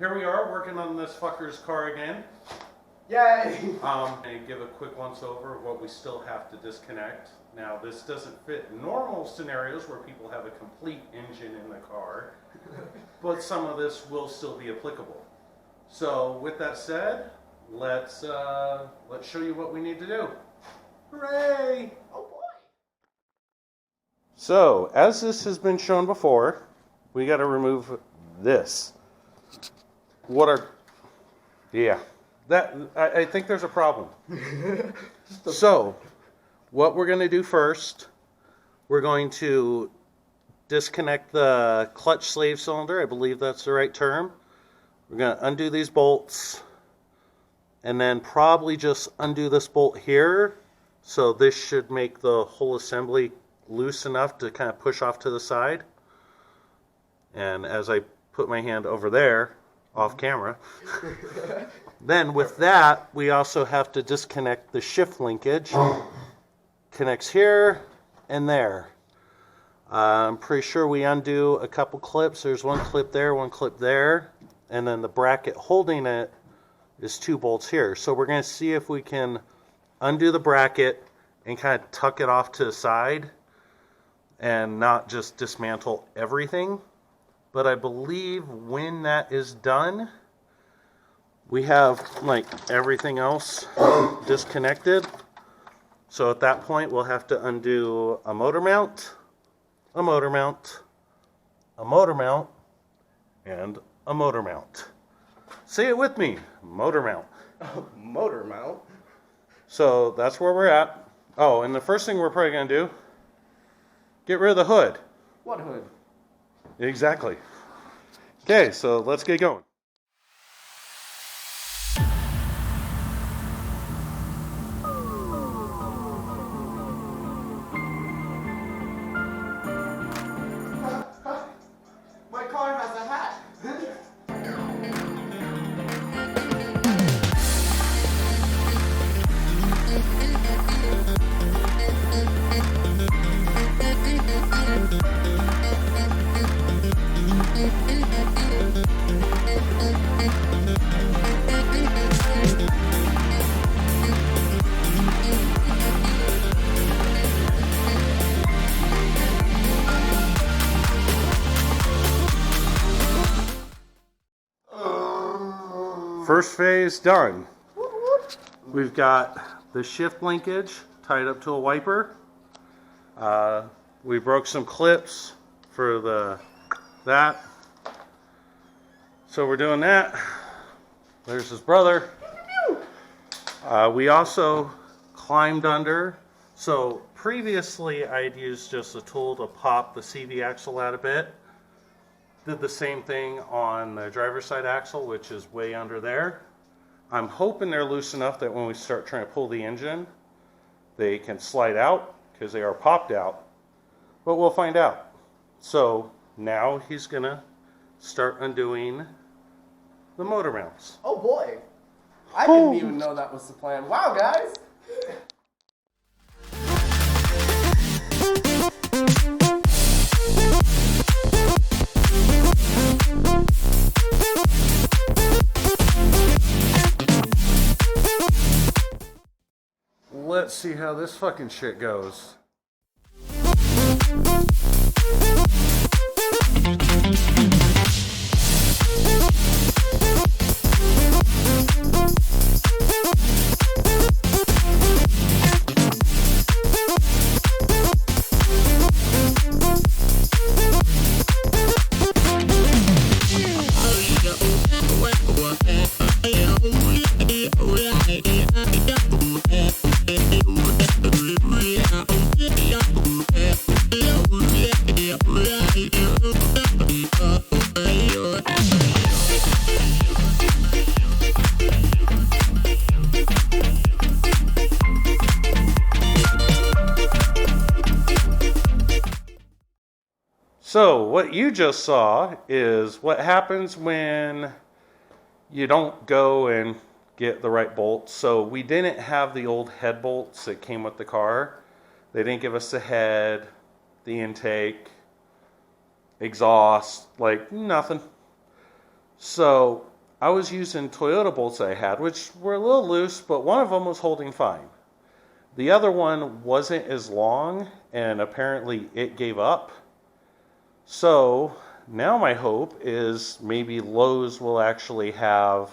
here we are working on this fucker's car again. Yay! And give a quick once over of what we still have to disconnect. Now, this doesn't fit normal scenarios where people have a complete engine in the car, but some of this will still be applicable. So, with that said, let's show you what we need to do. Hooray! Oh boy! So, as this has been shown before, we got to remove this. I think there's a problem. So, what we're going to do first, we're going to disconnect the clutch slave cylinder. I believe that's the right term. We're going to undo these bolts, and then probably just undo this bolt here. So this should make the whole assembly loose enough to kind of push off to the side. And as I put my hand over there, off camera, then with that, we also have to disconnect the shift linkage. Connects here and there. I'm pretty sure we undo a couple clips. There's one clip there, one clip there. And then the bracket holding it is 2 bolts here. So we're going to see if we can undo the bracket and kind of tuck it off to the side and not just dismantle everything. But I believe when that is done, we have like everything else disconnected. So at that point, we'll have to undo a motor mount, a motor mount, a motor mount, and a motor mount. Say it with me, motor mount. Motor mount? So that's where we're at. Oh, and the first thing we're probably going to do, get rid of the hood. What hood? Exactly. Okay, so let's get going. My car has a hat. First phase done. We've got the shift linkage tied up to a wiper. We broke some clips for that. So we're doing that. There's his brother. We also climbed under. So previously I'd used just a tool to pop the CV axle out a bit. Did the same thing on the driver's side axle, which is way under there. I'm hoping they're loose enough that when we start trying to pull the engine, they can slide out because they are popped out. But we'll find out. So now he's going to start undoing the motor mounts. Oh boy. I didn't even know that was the plan. Wow, guys. Let's see how this fucking shit goes. So what you just saw is what happens when you don't go and get the right bolts. So we didn't have the old head bolts that came with the car. They didn't give us the head, the intake, exhaust, like nothing. So I was using Toyota bolts I had, which were a little loose, but one of them was holding fine. The other one wasn't as long, and apparently it gave up. So now my hope is maybe Lowe's will actually have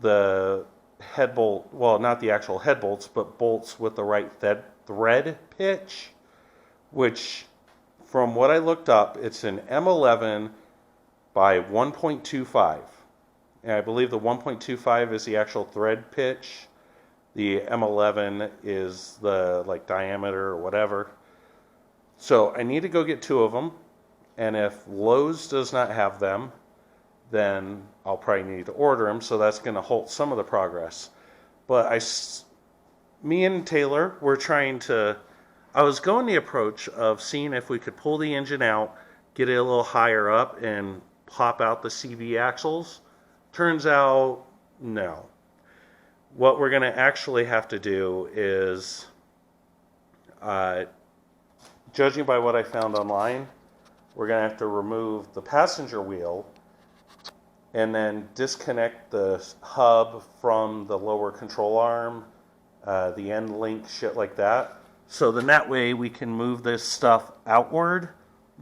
the head bolt, well, not the actual head bolts, but bolts with the right thread pitch, which from what I looked up, it's an M11 by 1.25. And I believe the 1.25 is the actual thread pitch. The M11 is the like diameter or whatever. So I need to go get 2 of them. And if Lowe's does not have them, then I'll probably need to order them. So that's going to halt some of the progress. But me and Taylor were trying to, I was going the approach of seeing if we could pull the engine out, get it a little higher up, and pop out the CV axles. Turns out, no. What we're going to actually have to do is, judging by what I found online, we're going to have to remove the passenger wheel and then disconnect the hub from the lower control arm, the end link, shit like that. So then that way we can move this stuff outward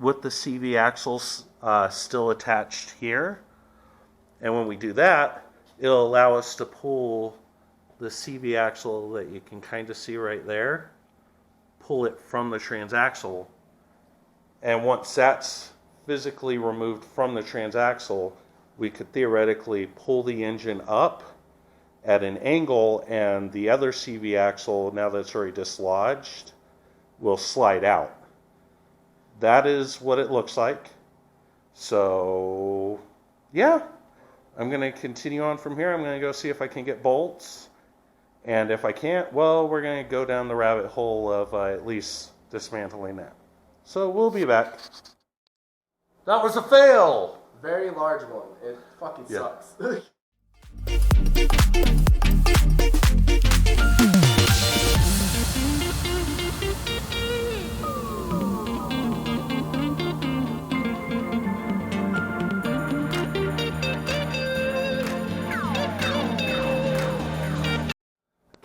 with the CV axles still attached here. And when we do that, it'll allow us to pull the CV axle that you can kind of see right there, pull it from the transaxle. And once that's physically removed from the transaxle, we could theoretically pull the engine up at an angle, and the other CV axle, now that it's already dislodged, will slide out. That is what it looks like. So, yeah. I'm going to continue on from here. I'm going to go see if I can get bolts. And if I can't, well, we're going to go down the rabbit hole of at least dismantling that. So we'll be back. That was a fail! Very large one. It fucking sucks.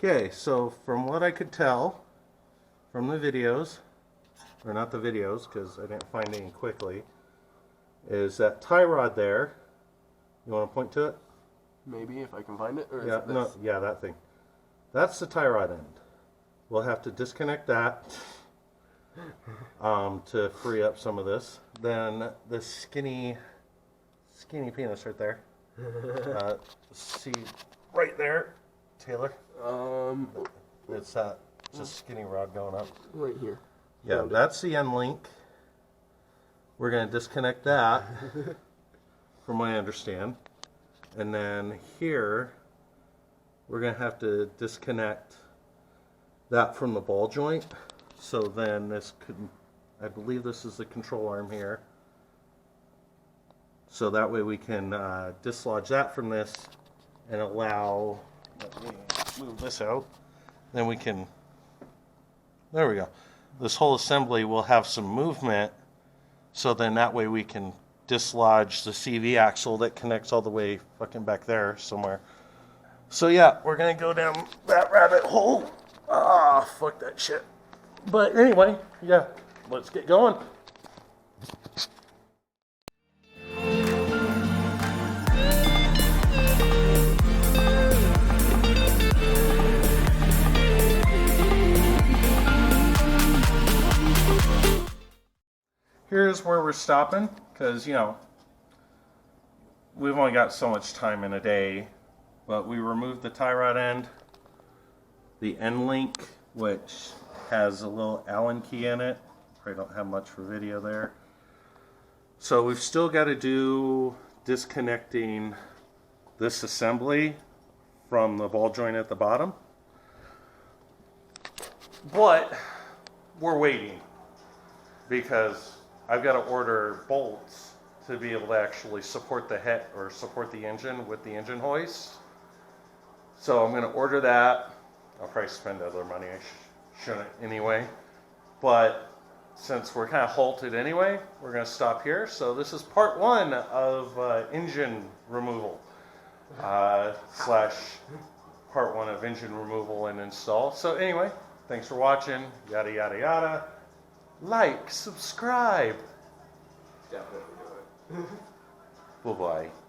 Okay, so from what I could tell from the videos, or not the videos because I didn't find any quickly, is that tie rod there. You want to point to it? Maybe if I can find it. Or Yeah, is it this? no, yeah, that thing. That's the tie rod end. We'll have to disconnect that to free up some of this. Then the skinny penis right there. See right there, Taylor. It's that just skinny rod going up. Right here. Yeah, that's the end link. We're going to disconnect that, from what I understand. And then here, we're going to have to disconnect that from the ball joint. So then this could, I believe this is the control arm here. So that way we can dislodge that from this and allow, let me move this out. Then we can, there we go. This whole assembly will have some movement. So then that way we can dislodge the CV axle that connects all the way fucking back there somewhere. So yeah, we're gonna go down that rabbit hole. Ah, fuck that shit. But anyway, yeah, let's get going. Here's where we're stopping, because, you know, we've only got so much time in a day, but we removed the tie rod end, the end link, which has a little Allen key in it. Probably don't have much for video there. So we've still got to do disconnecting this assembly from the ball joint at the bottom. But we're waiting because I've got to order bolts to be able to actually support the head or support the engine with the engine hoist. So I'm going to order that. I'll probably spend other money. I shouldn't anyway. But since we're kind of halted anyway, we're going to stop here. So this is part 1 of engine removal. slash part 1 of engine removal and install. So anyway, thanks for watching. Yada yada yada. Like, subscribe. Definitely do it. Bye bye.